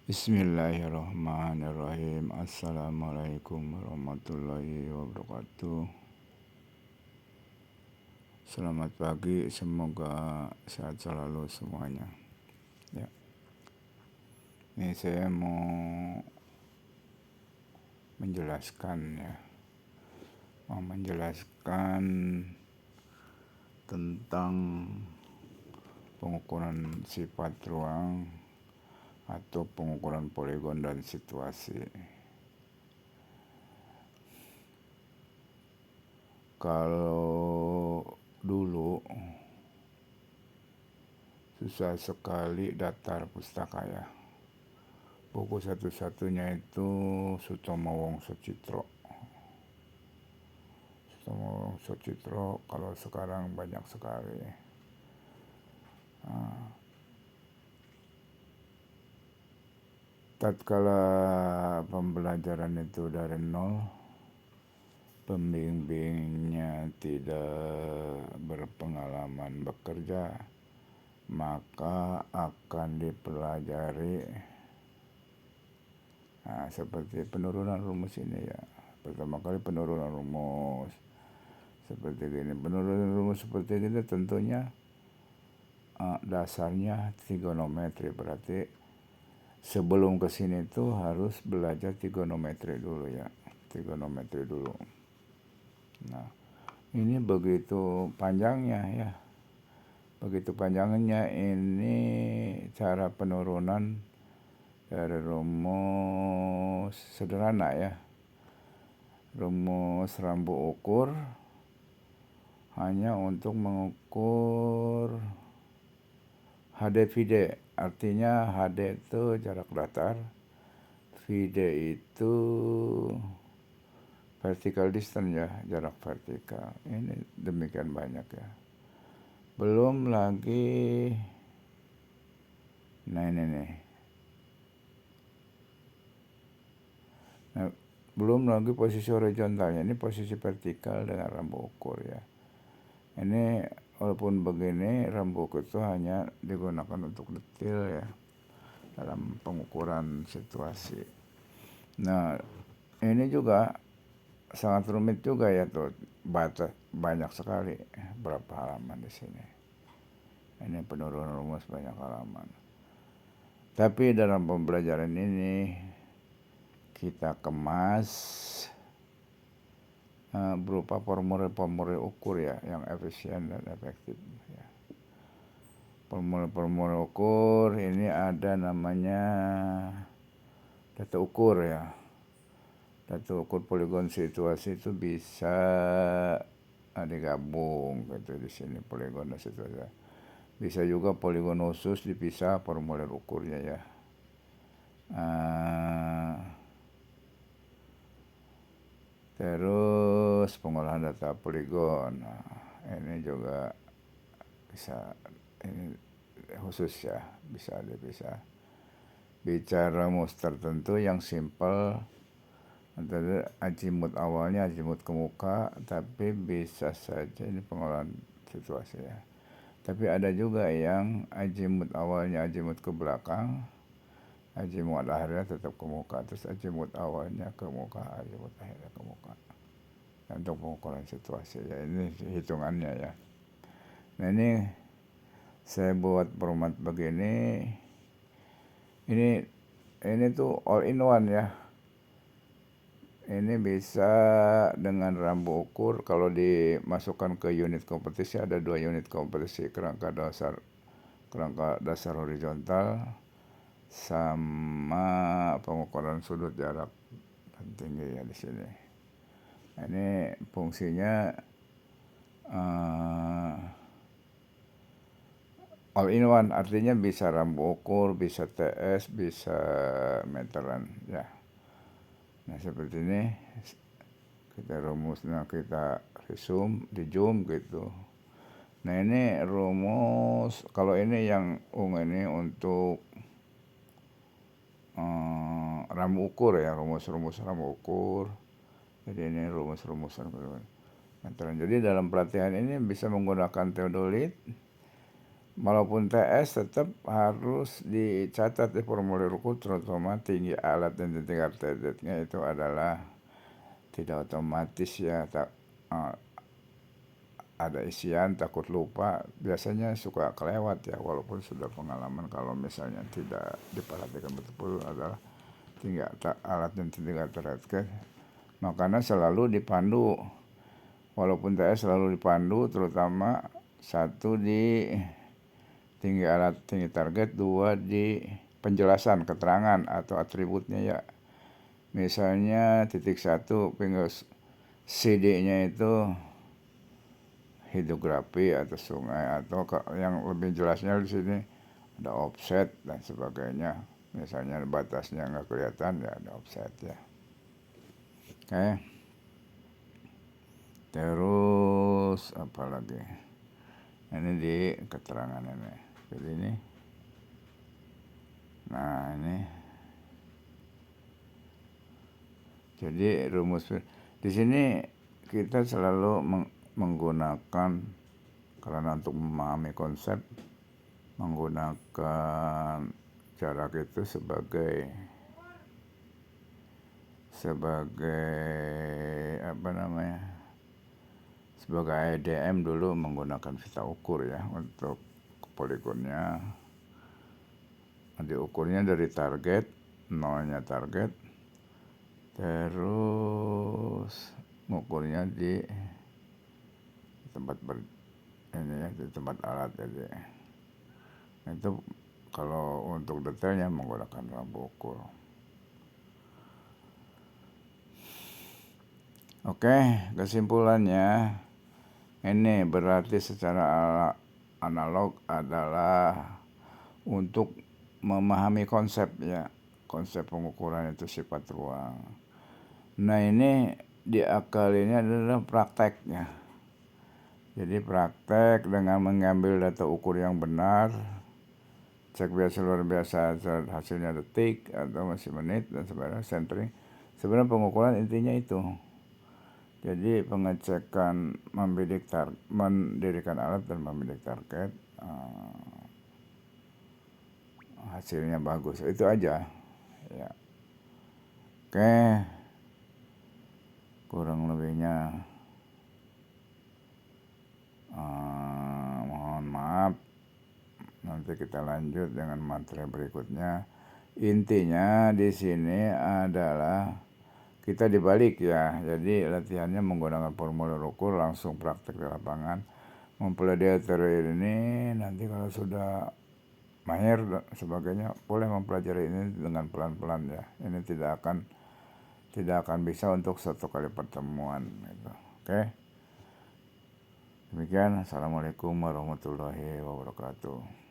Bismillahirrahmanirrahim. Assalamualaikum warahmatullahi wabarakatuh. Selamat pagi, semoga sehat selalu semuanya. Ya, ini saya mau menjelaskan tentang pengukuran sifat ruang atau pengukuran poligon dan situasi. Kalau dulu susah sekali daftar pustaka ya. Buku satu-satunya itu Sutomo Wongso Citro. Kalau sekarang banyak sekali. Tatkala pembelajaran itu dari nol, pembimbingnya tidak berpengalaman bekerja, maka akan dipelajari seperti penurunan rumus ini ya. Pertama kali penurunan rumus seperti ini. Penurunan rumus seperti ini tentunya dasarnya trigonometri, berarti sebelum ke sini tuh harus belajar trigonometri dulu ya. Trigonometri dulu. Nah, ini begitu panjangnya ya. Begitu panjangnya ini cara penurunan dari rumus sederhana ya. Rumus rambu ukur hanya untuk mengukur HD-VD. Artinya HD itu jarak datar, VD itu vertical distance ya, jarak vertikal. Ini demikian banyak ya. Belum lagi, belum lagi posisi horizontalnya. Ini posisi vertikal dengan rambu ukur ya. Ini walaupun begini, rambu ukur itu hanya digunakan untuk detail ya dalam pengukuran situasi. Nah, ini juga sangat rumit juga ya tuh, banyak sekali, berapa halaman di sini. Ini penurunan rumus banyak halaman. Tapi dalam pembelajaran ini kita kemas berupa formulir-formulir ukur ya, yang efisien dan efektif ya. Formulir-formulir ukur ini ada namanya data ukur ya. Data ukur poligon situasi itu bisa digabung gitu di sini, poligon dan situasi. Bisa juga poligon khusus dipisah formulir ukurnya ya. Terus pengolahan data poligon, ini juga bisa, ini khusus ya, bisa dipisah. Bicara rumus tertentu yang simpel, antara azimut awalnya azimut ke muka, tapi bisa saja ini pengolahan situasi ya. Tapi ada juga yang azimut awalnya azimut ke belakang, azimut akhirnya tetap ke muka, terus azimut awalnya ke muka, azimut akhirnya ke muka. Untuk pengukuran situasi ya, ini hitungannya ya. Nah, ini saya buat format begini. Ini tuh all in one ya. Ini bisa dengan rambu ukur. Kalau dimasukkan ke unit kompetisi, ada 2 unit kompetisi, kerangka dasar horizontal sama pengukuran sudut jarak dan tinggi ya di sini. Ini fungsinya all in one, artinya bisa rambu ukur, bisa TS, bisa meteran ya. Nah, seperti ini kita rumusnya, kita di zoom gitu. Nah, ini rumus, kalau ini yang ini untuk rambu ukur ya, rumus-rumus rambu ukur. Jadi ini rumus-rumusan meteran. Jadi dalam pelatihan ini bisa menggunakan teodolit, walaupun TS tetap harus dicatat di formulir ukur, terutama tinggi alat dan tingkat TZ-nya itu adalah tidak otomatis ya, ada isian takut lupa, biasanya suka kelewat ya, walaupun sudah pengalaman kalau misalnya tidak diperhatikan betul adalah tingkat alat dan tingkat TZ. Makanya selalu dipandu, walaupun TS selalu dipandu, terutama satu di tinggi alat tinggi target, dua di penjelasan keterangan atau atributnya ya. Misalnya titik 1 CD-nya itu hidrografi atau sungai, atau yang lebih jelasnya di sini ada offset dan sebagainya. Misalnya batasnya nggak kelihatan ya ada offset ya. Oke. Terus apa lagi? Ini di keterangan ini. Jadi ini. Nah, ini. Jadi rumus di sini kita selalu menggunakan, karena untuk memahami konsep, menggunakan jarak itu sebagai apa namanya, sebagai IDM dulu menggunakan vita ukur ya untuk poligonnya. Diukurnya dari target, nolnya target, terus mengukurnya di tempat di tempat alat. Jadi itu kalau untuk detailnya menggunakan rambu ukur. Oke, kesimpulannya ini berarti secara analog adalah untuk memahami konsep ya, konsep pengukuran itu sifat ruang. Nah, ini diakalinya adalah prakteknya. Jadi praktek dengan mengambil data ukur yang benar, cek biasa luar biasa hasilnya detik atau masih menit dan sebagainya, centering. Sebenarnya pengukuran intinya itu. Jadi pengecekan mendirikan alat dan membidik target, hasilnya bagus, itu aja ya. Oke, kurang lebihnya mohon maaf. Nanti kita lanjut dengan materi berikutnya. Intinya di sini adalah kita dibalik ya. Jadi latihannya menggunakan formulir ukur, langsung praktek di lapangan. Mempelajari teori ini, nanti kalau sudah mahir dan sebagainya boleh mempelajari ini dengan pelan-pelan ya. Ini tidak akan bisa untuk satu kali pertemuan gitu. Oke. Demikian, assalamualaikum warahmatullahi wabarakatuh.